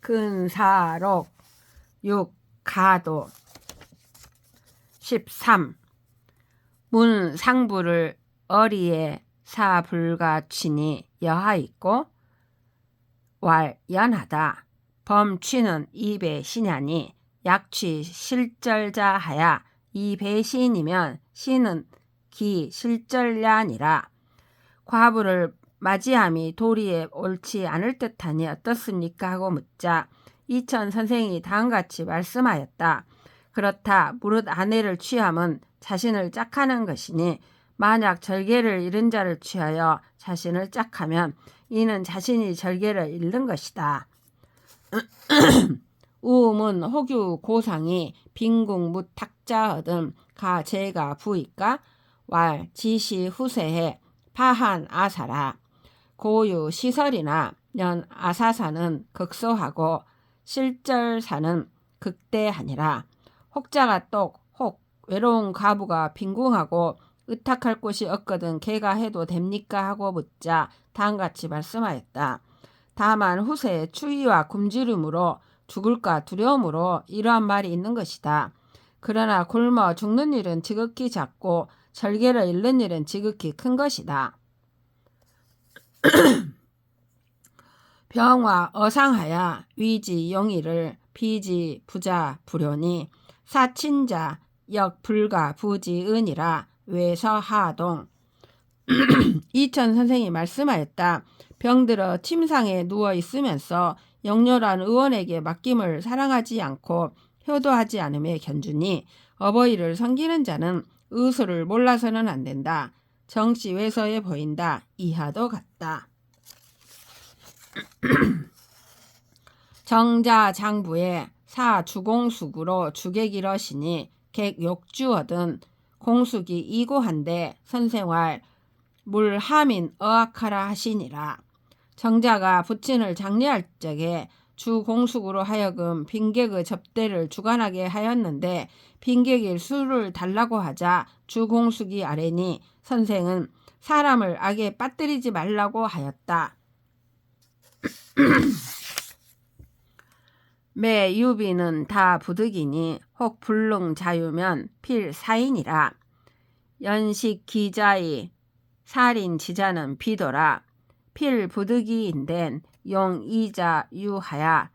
근사록 6. 가도 13. 문상부를 어리에 사불가취니 여하있고 왈연하다. 범취는 이배시냐니 약취 실절자하야 이배시인이면 시는 기 실절야니라. 과부를 맞이함이 도리에 옳지 않을 듯하니 어떻습니까? 하고 묻자 이천 선생이 다음같이 말씀하였다. 그렇다. 무릇 아내를 취함은 자신을 짝하는 것이니 만약 절개를 잃은 자를 취하여 자신을 짝하면 이는 자신이 절개를 잃는 것이다. 우음은 혹유 고상이 빈궁 무탁자 얻음 가 제가 부이까 왈 지시 후세해 파한 아사라. 고유 시설이나 연 아사사는 극소하고 실절사는 극대하니라. 혹자가 똑혹 외로운 과부가 빈궁하고 의탁할 곳이 없거든 걔가 해도 됩니까? 하고 묻자 다음같이 말씀하였다. 다만 후세의 추위와 굶주림으로 죽을까 두려움으로 이러한 말이 있는 것이다. 그러나 굶어 죽는 일은 지극히 작고 절개를 잃는 일은 지극히 큰 것이다. 병화 어상하야 위지 용의를 비지 부자 불효니 사친자 역 불가 부지 은이라 외서하동. 이천 선생이 말씀하였다. 병들어 침상에 누워 있으면서 영렬한 의원에게 맡김을 사랑하지 않고 효도하지 않음에 견주니 어버이를 섬기는 자는 의술을 몰라서는 안 된다. 정시 외서에 보인다. 이하도 같다. 정자 장부에 사 주공숙으로 주객이러시니 객 욕주어든 공숙이 이고한데 선생활 물하민 어악하라 하시니라. 정자가 부친을 장례할 적에 주공숙으로 하여금 빈객의 접대를 주관하게 하였는데 빈객이 술을 달라고 하자 주공숙이 아뢰니 선생은 사람을 악에 빠뜨리지 말라고 하였다. 매 유비는 다 부득이니 혹 불능 자유면 필사인이라. 연식 기자의 살인 지자는 비도라. 필 부득이인된 용 이자 유하야.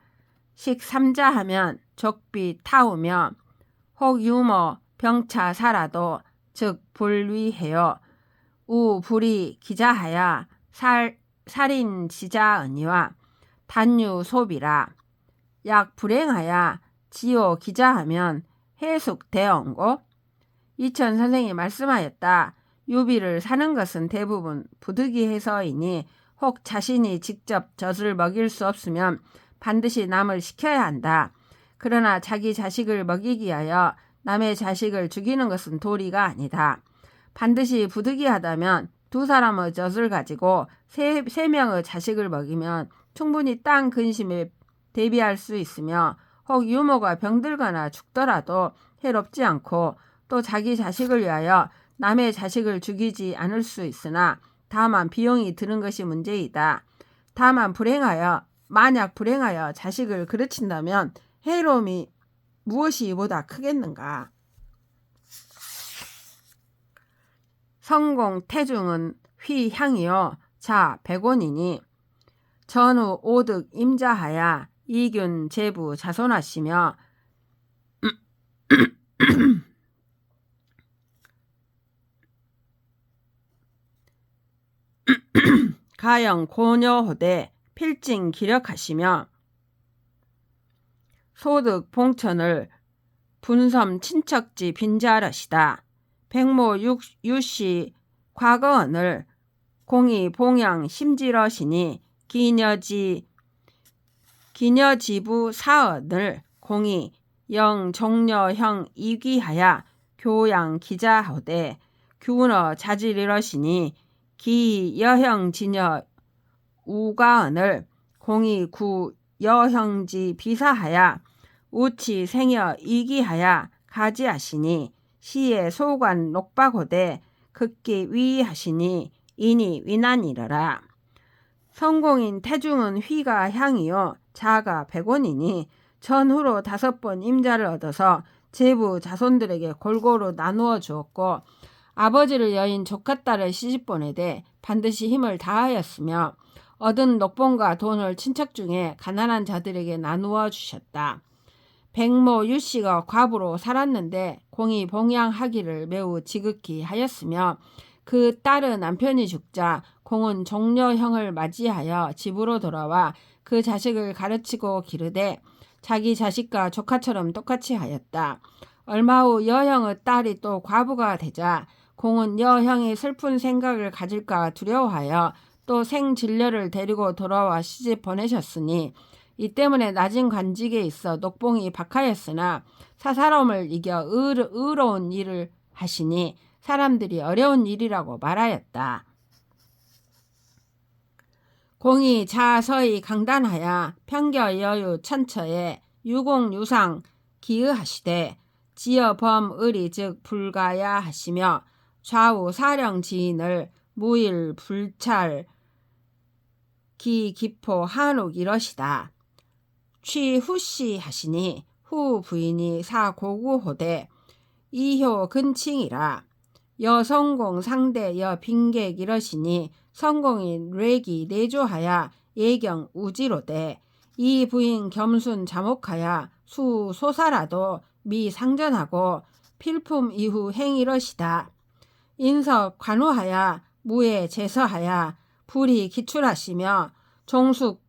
식 삼자 하면 족비 타우며 혹 유모 병차 살아도 즉 불위해요. 우 불이 기자하야 살인 지자언니와 단유 소비라. 약 불행하야 지오 기자하면 해숙 대언고. 이천 선생이 말씀하였다. 유비를 사는 것은 대부분 부득이해서이니 혹 자신이 직접 젖을 먹일 수 없으면 반드시 남을 시켜야 한다. 그러나 자기 자식을 먹이기 위하여 남의 자식을 죽이는 것은 도리가 아니다. 반드시 부득이하다면 두 사람의 젖을 가지고 세 명의 자식을 먹이면 충분히 땅 근심에 대비할 수 있으며 혹 유모가 병들거나 죽더라도 해롭지 않고 또 자기 자식을 위하여 남의 자식을 죽이지 않을 수 있으나 다만 비용이 드는 것이 문제이다. 다만 만약 불행하여 자식을 그르친다면 해로움이 무엇이 이보다 크겠는가. 성공 태중은 휘향이요 자 백원이니 전후 오득 임자하야 이균 제부 자손하시며 가영 고녀호대 필징 기력하시며 소득 봉천을 분섬 친척지 빈자하시다. 백모 유씨 과거언을 공이 봉양 심지러시니 기녀지부 사언을 공이 영 종려형 이귀하야 교양 기자하되 규너 자질이러시니 기 여형 지녀 우가언을 공이 구 여형지 비사하야 우치 생여 이기하야 가지하시니 시의 소관 녹박호대 극기 위하시니 이니 위난이러라. 성공인 태중은 휘가 향이요 자가 100원이니 전후로 5번 임자를 얻어서 제부 자손들에게 골고루 나누어 주었고 아버지를 여인 조카딸을 시집보내되 반드시 힘을 다하였으며 얻은 녹봉과 돈을 친척 중에 가난한 자들에게 나누어 주셨다. 백모 유씨가 과부로 살았는데 공이 봉양하기를 매우 지극히 하였으며 그 딸은 남편이 죽자 공은 종려형을 맞이하여 집으로 돌아와 그 자식을 가르치고 기르되 자기 자식과 조카처럼 똑같이 하였다. 얼마 후 여형의 딸이 또 과부가 되자 공은 여형이 슬픈 생각을 가질까 두려워하여 또 생진려를 데리고 돌아와 시집 보내셨으니 이 때문에 낮은 관직에 있어 녹봉이 박하였으나 사사로움을 이겨 의로운 일을 하시니 사람들이 어려운 일이라고 말하였다. 공이 자서히 강단하여 평겨 여유 천처에 유공유상 기의하시되 지어범의리 즉 불가야 하시며 좌우 사령 지인을 무일 불찰 기기포 한옥 이러시다. 취후씨 하시니 후 부인이 사고구호대 이효 근칭이라. 여성공 상대 여빈객 이러시니 성공인 뇌기 내조하야 예경 우지로되 이 부인 겸순 자목하야 수 소사라도 미 상전하고 필품 이후 행이러시다. 인석 관우하야 무에 제서하야 불이 기출하시며 종숙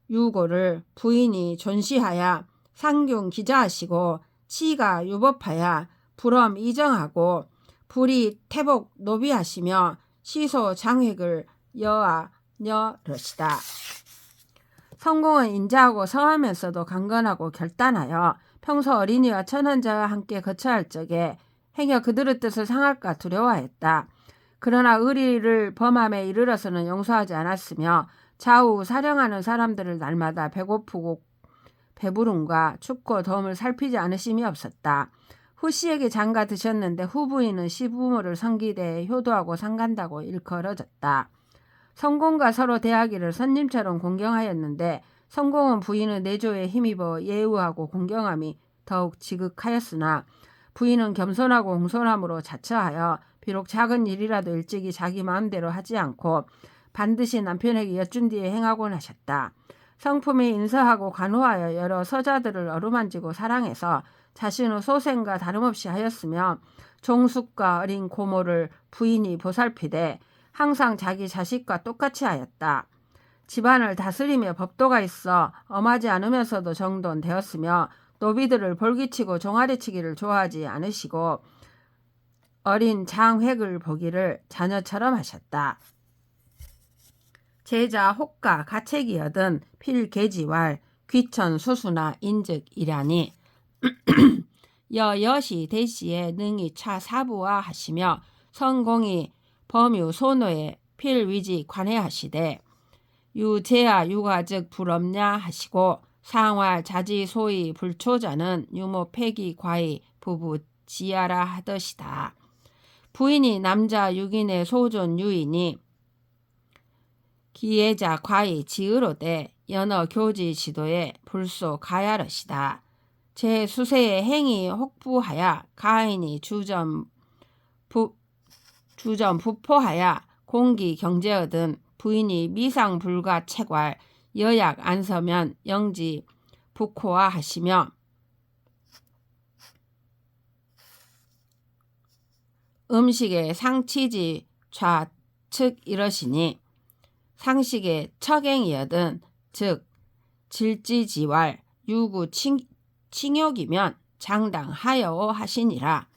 유고를 부인이 존시하야 상균 기자하시고 치가 유법하야 불엄 이정하고 불이 태복 노비하시며 시소 장획을 여하녀러시다. 성공은 인자하고 성하면서도 강건하고 결단하여 평소 어린이와 천한자와 함께 거처할 적에 행여 그들의 뜻을 상할까 두려워하였다. 그러나 의리를 범함에 이르러서는 용서하지 않았으며 좌우 사령하는 사람들을 날마다 배고프고 배부름과 춥고 더움을 살피지 않으심이 없었다. 후씨에게 장가 드셨는데 후부인은 시부모를 섬기되 효도하고 상간다고 일컬어졌다. 성공과 서로 대하기를 선님처럼 공경하였는데 성공은 부인의 내조에 힘입어 예우하고 공경함이 더욱 지극하였으나 부인은 겸손하고 공손함으로 자처하여 비록 작은 일이라도 일찍이 자기 마음대로 하지 않고 반드시 남편에게 여쭌 뒤에 행하곤 하셨다. 성품이 인서하고 관호하여 여러 서자들을 어루만지고 사랑해서 자신의 소생과 다름없이 하였으며 종숙과 어린 고모를 부인이 보살피되 항상 자기 자식과 똑같이 하였다. 집안을 다스리며 법도가 있어 엄하지 않으면서도 정돈되었으며 노비들을 볼기치고 종아리치기를 좋아하지 않으시고 어린 장획을 보기를 자녀처럼 하셨다. 제자 혹가 가책이 얻은 필계지왈 귀천 수수나 인즉이라니 여시 대시에 능히 차사부와 하시며 성공이 범유 소노에 필위지 관해하시되 유제아 유가 즉 불없냐 하시고 상활 자지 소위 불초자는 유모 폐기 과이 부부 지하라 하더시다. 부인이 남자 6인의 소존 유인이 기예자 과이 지으로되 연어 교지 지도에 불소 가야러시다. 제 수세의 행위 혹부하야 가인이 주점 부포하야 공기 경제 얻은 부인이 미상 불가 채괄 여약 안서면 영지 북호화 하시며 음식의 상치지 좌측 이러시니 상식의 척행이여든 즉 질지지왈 유구 칭욕이면 장당하여오 하시니라.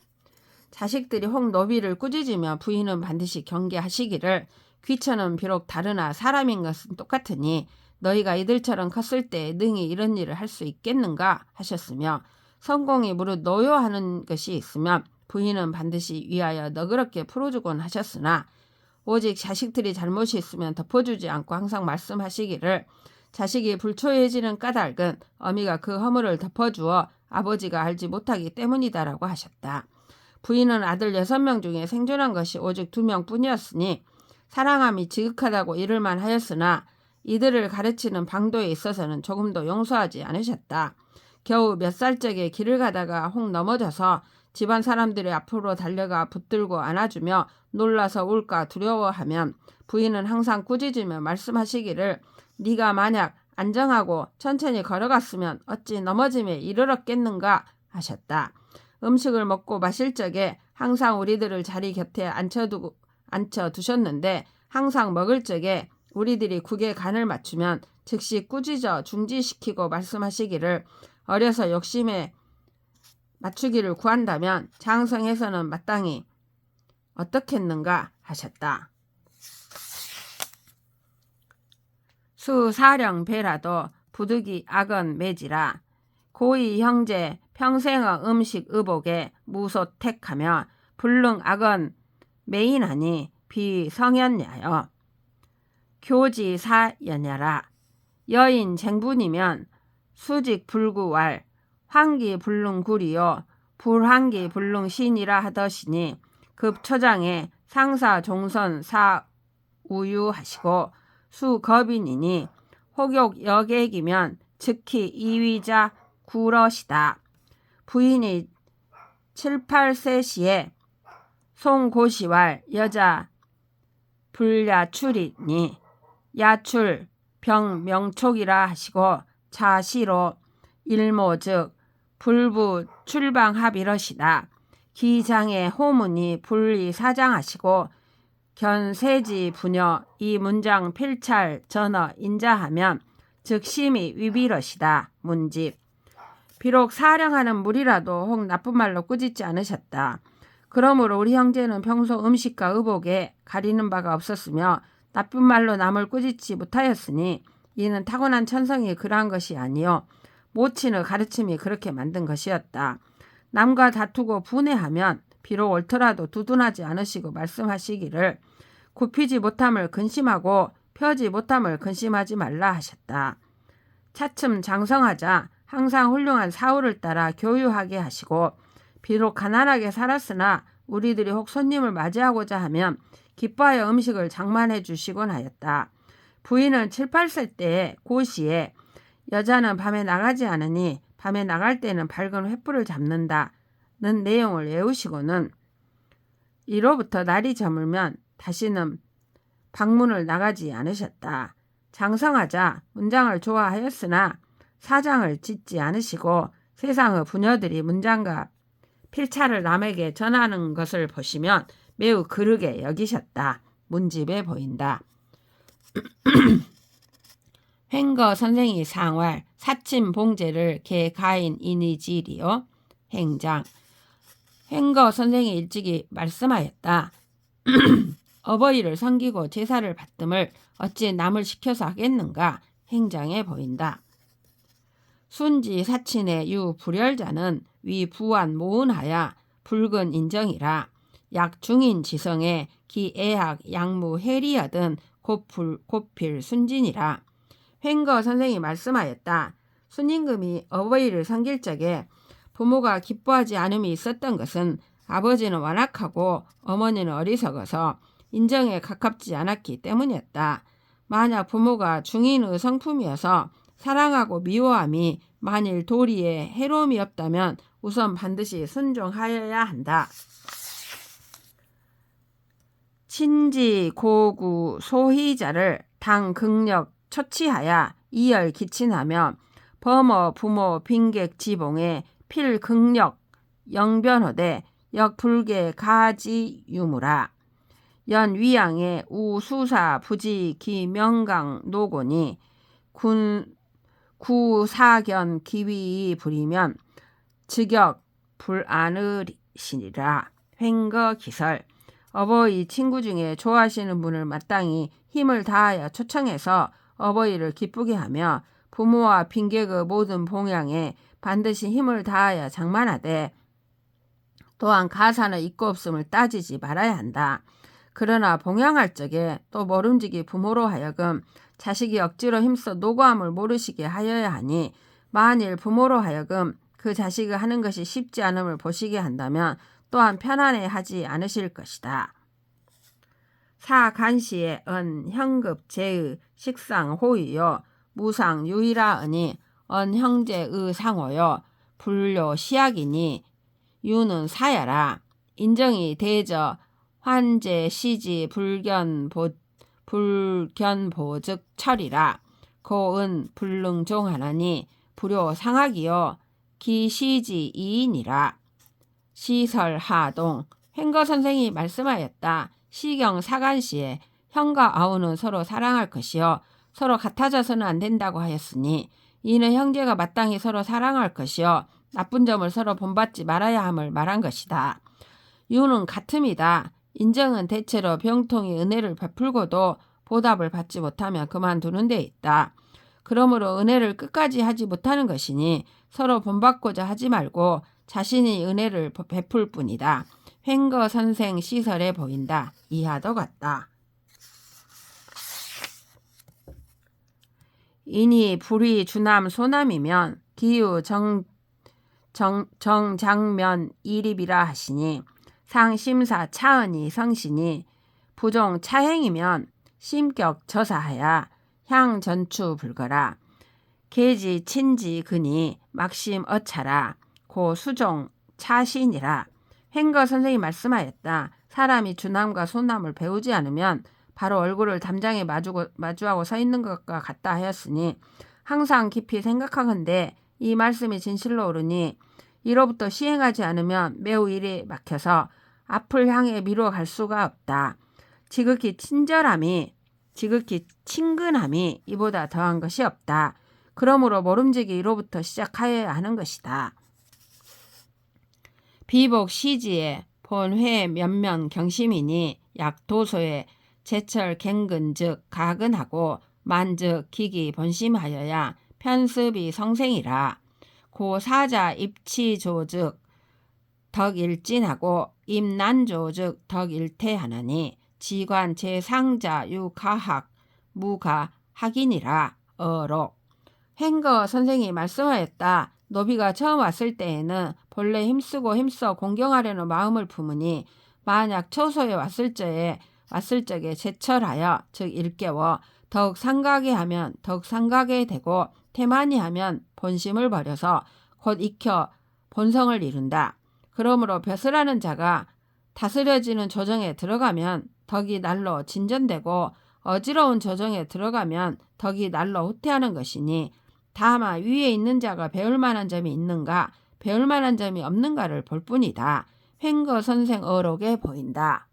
자식들이 혹 노비를 꾸짖으며 부인은 반드시 경계하시기를 귀천은 비록 다르나 사람인 것은 똑같으니 너희가 이들처럼 컸을 때 능히 이런 일을 할 수 있겠는가 하셨으며 성공이 무릇 노여하는 것이 있으면 부인은 반드시 위하여 너그럽게 풀어주곤 하셨으나 오직 자식들이 잘못이 있으면 덮어주지 않고 항상 말씀하시기를 자식이 불초해지는 까닭은 어미가 그 허물을 덮어주어 아버지가 알지 못하기 때문이다라고 하셨다. 부인은 아들 6명 중에 생존한 것이 오직 2명뿐이었으니 사랑함이 지극하다고 이를만 하였으나 이들을 가르치는 방도에 있어서는 조금도 용서하지 않으셨다. 겨우 몇 살적에 길을 가다가 혹 넘어져서 집안 사람들이 앞으로 달려가 붙들고 안아주며 놀라서 울까 두려워하면 부인은 항상 꾸짖으며 말씀하시기를 네가 만약 안정하고 천천히 걸어갔으면 어찌 넘어짐에 이르렀겠는가 하셨다. 음식을 먹고 마실 적에 항상 우리들을 자리 곁에 앉혀두셨는데 항상 먹을 적에 우리들이 국에 간을 맞추면 즉시 꾸짖어 중지시키고 말씀하시기를 어려서 욕심에 맞추기를 구한다면 장성에서는 마땅히 어떻겠는가 하셨다. 수사령 배라도 부득이 악언 매지라 고이 형제 평생의 음식 의복에 무소택하며 불능 악언 매인하니 비성현야여 교지사연야라 여인 쟁분이면 수직 불구왈 황기 불능구리요 불황기 불능신이라 하더시니 급초장에 상사 종선 사우유하시고 수겁인이니 혹욕 여객이면 즉히 이위자 구러시다. 부인이 7, 8세 시에 송고시왈 여자 불야출이니 야출 병명촉이라 하시고 자시로 일모 즉 불부 출방합이러시다. 기장의 호문이 분리사장하시고 견세지 부녀 이 문장 필찰 전어 인자하면 즉심이 위비러시다. 문집 비록 사령하는 무리라도 혹 나쁜 말로 꾸짖지 않으셨다. 그러므로 우리 형제는 평소 음식과 의복에 가리는 바가 없었으며 나쁜 말로 남을 꾸짖지 못하였으니 이는 타고난 천성이 그러한 것이 아니요 모친의 가르침이 그렇게 만든 것이었다. 남과 다투고 분해하면 비록 옳더라도 두둔하지 않으시고 말씀하시기를 굽히지 못함을 근심하고 펴지 못함을 근심하지 말라 하셨다. 차츰 장성하자 항상 훌륭한 사후를 따라 교유하게 하시고 비록 가난하게 살았으나 우리들이 혹 손님을 맞이하고자 하면 기뻐하여 음식을 장만해 주시곤 하였다. 부인은 7, 8세 때에 고시에 여자는 밤에 나가지 않으니 밤에 나갈 때는 밝은 횃불을 잡는다는 내용을 외우시고는 이로부터 날이 저물면 다시는 방문을 나가지 않으셨다. 장성하자 문장을 좋아하였으나 사장을 짓지 않으시고 세상의 부녀들이 문장과 필차를 남에게 전하는 것을 보시면 매우 그르게 여기셨다. 문집에 보인다. 횡거 선생이 상활 사침 봉제를 개가인 인의지리요. 행장 횡거 선생이 일찍이 말씀하였다. 어버이를 섬기고 제사를 받음을 어찌 남을 시켜서 하겠는가. 행장에 보인다. 순지 사친의 유 불열자는 위 부안 모은하야 붉은 인정이라 약 중인 지성에 기애학 양무 해리여든 곧필 순진이라. 횡거 선생이 말씀하였다. 순임금이 어버이를 섬길 적에 부모가 기뻐하지 않음이 있었던 것은 아버지는 완악하고 어머니는 어리석어서 인정에 가깝지 않았기 때문이었다. 만약 부모가 중인의 성품이어서 사랑하고 미워함이 만일 도리에 해로움이 없다면 우선 반드시 순종하여야 한다. 친지 고구 소희자를 당 극력 처치하여 이열 기친하며 범어 부모 빈객 지봉에 필 극력 영변호대 역불계 가지 유무라. 연 위양의 우수사 부지 기명강 노곤이 구사견 기위 부리면 즉역 불안의시니라. 횡거 기설 어버이 친구 중에 좋아하시는 분을 마땅히 힘을 다하여 초청해서 어버이를 기쁘게 하며 부모와 빈객의 모든 봉양에 반드시 힘을 다하여 장만하되 또한 가사는 있고 없음을 따지지 말아야 한다. 그러나 봉양할 적에 또 모름지기 부모로 하여금 자식이 억지로 힘써 노고함을 모르시게 하여야 하니 만일 부모로 하여금 그 자식이 하는 것이 쉽지 않음을 보시게 한다면 또한 편안해 하지 않으실 것이다. 사간시의 현급 제의 식상 호의요 무상 유이라으니 형제의 상호요 불료 시약이니 유는 사야라. 인정이 대저 환제 시지 불견보즉 철이라. 고은 불능종하나니 불효 상학이요 기시지 이인이라. 시설하동 횡거 선생이 말씀하였다. 시경 사간시에 형과 아우는 서로 사랑할 것이요 서로 같아져서는 안 된다고 하였으니 이는 형제가 마땅히 서로 사랑할 것이요 나쁜 점을 서로 본받지 말아야 함을 말한 것이다. 유는 같음이다. 인정은 대체로 병통이 은혜를 베풀고도 보답을 받지 못하면 그만두는 데 있다. 그러므로 은혜를 끝까지 하지 못하는 것이니 서로 본받고자 하지 말고 자신이 은혜를 베풀 뿐이다. 횡거 선생 시설에 보인다. 이하도 같다. 이니 불이 주남 소남이면 기유 정장면 이립이라 하시니 상심사 차은이 성신이 부종 차행이면 심격 저사하야 향전추 불거라. 계지 친지 근이 막심 어차라. 고 수종 차신이라. 횡거 선생이 말씀하였다. 사람이 주남과 소남을 배우지 않으면 바로 얼굴을 담장에 마주하고 서 있는 것과 같다 하였으니 항상 깊이 생각하건대 이 말씀이 진실로 옳으니 이로부터 시행하지 않으면 매우 일이 막혀서 앞을 향해 미뤄갈 수가 없다. 지극히 친근함이 이보다 더한 것이 없다. 그러므로 모름지기 이로부터 시작하여야 하는 것이다. 비복 시지에 본회 면면 경심이니 약도소에 제철 갱근 즉 가근하고 만즉 기기 본심하여야 편습이 성생이라. 고 사자 입치조 즉 덕일진하고 입난조 즉 덕일태하나니 지관 제상자 유가학 무가 학인이라. 어록 횡거 선생이 말씀하였다. 노비가 처음 왔을 때에는 본래 힘써 공경하려는 마음을 품으니 만약 초소에 왔을 적에 제철하여 즉 일깨워 더욱 상가게 하면 더욱 상가게 되고 태만히 하면 본심을 버려서 곧 익혀 본성을 이룬다. 그러므로 벼슬하는 자가 다스려지는 조정에 들어가면 덕이 날로 진전되고 어지러운 조정에 들어가면 덕이 날로 후퇴하는 것이니 다만 위에 있는 자가 배울 만한 점이 있는가 배울 만한 점이 없는가를 볼 뿐이다. 횡거 선생 어록에 보인다.